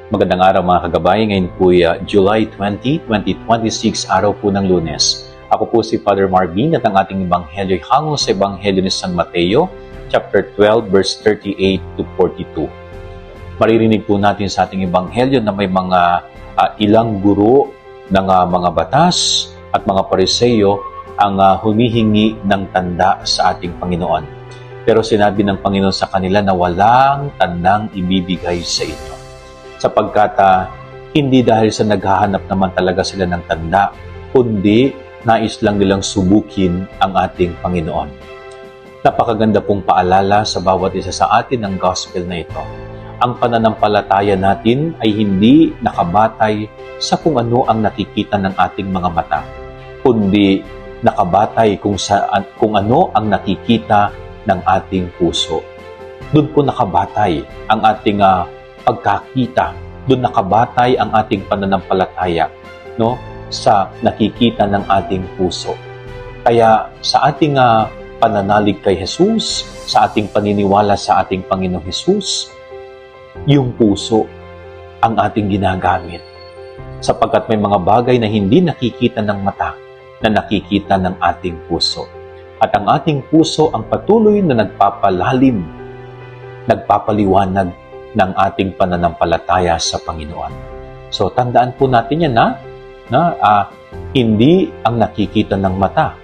Magandang araw mga kagabay. Ngayon po July 20, 2026, araw po ng Lunes. Ako po si Father Marvin at ang ating ebanghelyo ay hango sa ebanghelyo ni San Mateo, chapter 12, verse 38 to 42. Maririnig po natin sa ating ebanghelyo na may mga ilang guro ng mga batas at mga Pariseo ang humihingi ng tanda sa ating Panginoon. Pero sinabi ng Panginoon sa kanila na walang tandang ibibigay sa inyo. Sapagkat hindi dahil sa naghahanap naman talaga sila ng tanda, kundi nais lang nilang subukin ang ating Panginoon. Napakaganda pong paalala sa bawat isa sa atin ng gospel na ito. Ang pananampalataya natin ay hindi nakabatay sa kung ano ang nakikita ng ating mga mata, kundi nakabatay kung ano ang nakikita ng ating puso. Doon po nakabatay ang ating pagkakita, doon nakabatay ang ating pananampalataya, no, sa nakikita ng ating puso. Kaya sa ating pananalig kay Jesus, sa ating paniniwala sa ating Panginoong Jesus, yung puso ang ating ginagamit. Sapagkat may mga bagay na hindi nakikita ng mata, na nakikita ng ating puso. At ang ating puso ang patuloy na nagpapalalim, nagpapaliwanag ng ating pananampalataya sa Panginoon. So, tandaan po natin yan hindi ang nakikita ng mata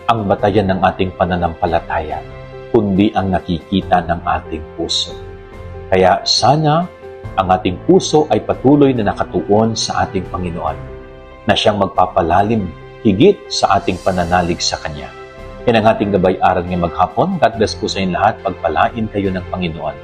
ang batayan ng ating pananampalataya, kundi ang nakikita ng ating puso. Kaya sana ang ating puso ay patuloy na nakatuon sa ating Panginoon, na siyang magpapalalim higit sa ating pananalig sa Kanya. Yan ang ating gabay-aral ngayong maghapon. God bless po sa inyo lahat. Pagpalain kayo ng Panginoon.